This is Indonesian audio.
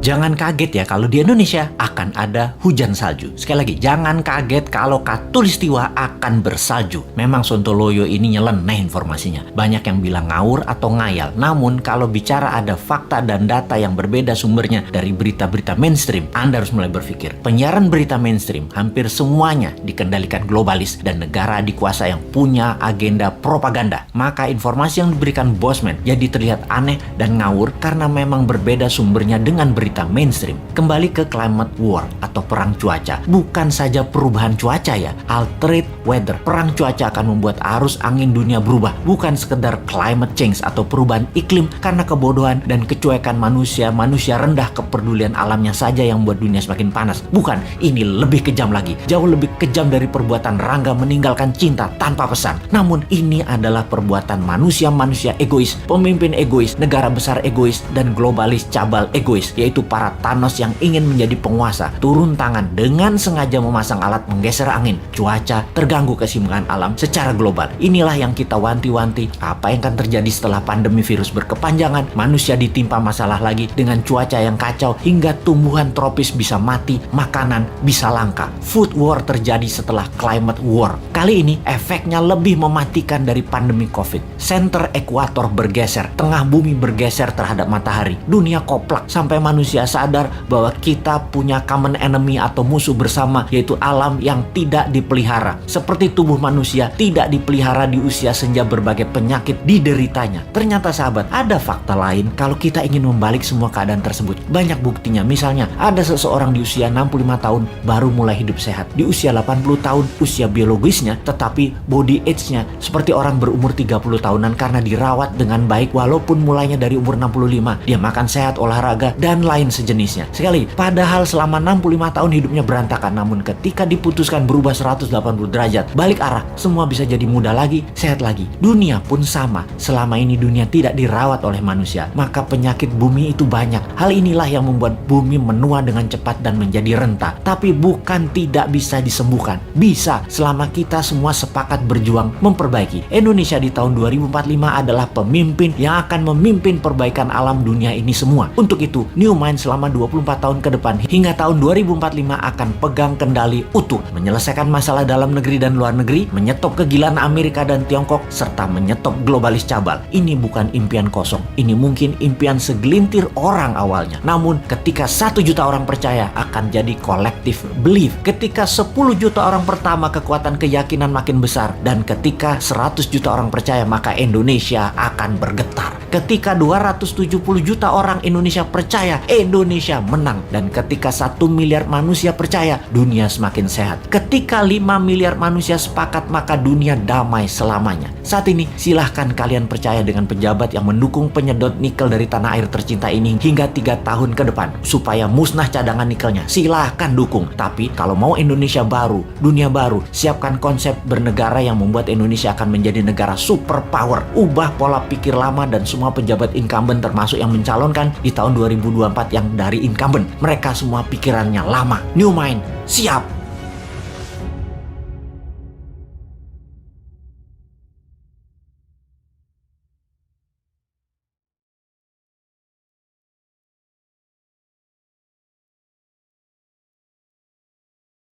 Jangan kaget ya kalau di Indonesia akan ada hujan salju. Sekali lagi, jangan kaget kalau Katulistiwa akan bersalju. Memang Sontoloyo ini nyeleneh informasinya. Banyak yang bilang ngawur atau ngayal. Namun kalau bicara ada fakta dan data yang berbeda sumbernya dari berita-berita mainstream, Anda harus mulai berpikir. Penyiaran berita mainstream hampir semuanya dikendalikan globalis dan negara dikuasa yang punya agenda propaganda. Maka informasi yang diberikan Bosman jadi terlihat aneh dan ngawur karena memang berbeda sumbernya dengan berita mainstream. Kembali ke climate war atau perang cuaca. Bukan saja perubahan cuaca ya, altered weather. Perang cuaca akan membuat arus angin dunia berubah. Bukan sekedar climate change atau perubahan iklim karena kebodohan dan kecuekan manusia rendah kepedulian alamnya saja yang membuat dunia semakin panas. Bukan, ini lebih kejam lagi. Jauh lebih kejam dari perbuatan Rangga meninggalkan cinta tanpa pesan. Namun ini adalah perbuatan manusia-manusia egois, pemimpin egois, negara besar egois, dan globalis cabal egois, yaitu para Thanos yang ingin menjadi penguasa, turun tangan dengan sengaja memasang alat menggeser angin, cuaca, terganggu keseimbangan alam secara global. Inilah yang kita wanti-wanti, apa yang akan terjadi setelah pandemi virus berkepanjangan, manusia ditimpa masalah lagi dengan cuaca yang kacau hingga tumbuhan tropis bisa mati, makanan bisa langka. Food war terjadi setelah climate war. Kali ini efeknya lebih mematikan dari pandemi COVID. Center ekuator bergeser, tengah bumi bergeser terhadap matahari. Dunia koplak sampai manusia sadar bahwa kita punya common enemy atau musuh bersama, yaitu alam yang tidak dipelihara. Seperti tubuh manusia tidak dipelihara di usia senja, berbagai penyakit dideritanya. Ternyata sahabat, ada fakta lain kalau kita ingin membalik semua keadaan tersebut. Banyak buktinya. Misalnya, ada seseorang di usia 65 tahun baru mulai hidup sehat. Di usia 80 tahun usia biologisnya, tetapi body age-nya seperti orang berumur 30 tahunan karena dirawat dengan baik walaupun mulainya dari umur 65. Dia makan sehat, olahraga, dan lain sejenisnya. Sekali, padahal selama 65 tahun hidupnya berantakan, namun ketika diputuskan berubah 180 derajat, balik arah, semua bisa jadi muda lagi, sehat lagi. Dunia pun sama. Selama ini dunia tidak dirawat oleh manusia, maka penyakit bumi itu banyak. Hal inilah yang membuat bumi menua dengan cepat dan menjadi renta. Tapi bukan tidak bisa disembuhkan. Bisa, selama kita semua sepakat berjuang memperbaiki. Indonesia di tahun 2045 adalah pemimpin yang akan memimpin perbaikan alam dunia ini semua. Untuk itu, New Mind selama 24 tahun ke depan hingga tahun 2045 akan pegang kendali utuh, menyelesaikan masalah dalam negeri dan luar negeri, menyetop kegilaan Amerika dan Tiongkok, serta menyetop globalis cabal. Ini bukan impian kosong. Ini mungkin impian segelintir orang awalnya. Namun, ketika 1 juta orang percaya, akan jadi collective belief. Ketika 10 juta orang pertama, kekuatan keyakinan makin besar. Dan ketika 100 juta orang percaya, maka Indonesia akan bergetar. Ketika 270 juta orang Indonesia percaya, Indonesia menang. Dan ketika 1 miliar manusia percaya, dunia semakin sehat. Ketika 5 miliar manusia sepakat, maka dunia damai selamanya. Saat ini, silahkan kalian percaya dengan pejabat yang mendukung penyedot nikel dari tanah air tercinta ini hingga 3 tahun ke depan, supaya musnah cadangan nikelnya. Silahkan dukung. Tapi kalau mau Indonesia baru, dunia baru, siapkan konsep bernegara yang membuat Indonesia akan menjadi negara superpower. Ubah pola pikir lama dan semua pejabat incumbent termasuk yang mencalonkan di tahun 2024 yang dari incumbent. Mereka semua pikirannya lama. New Mind, siap!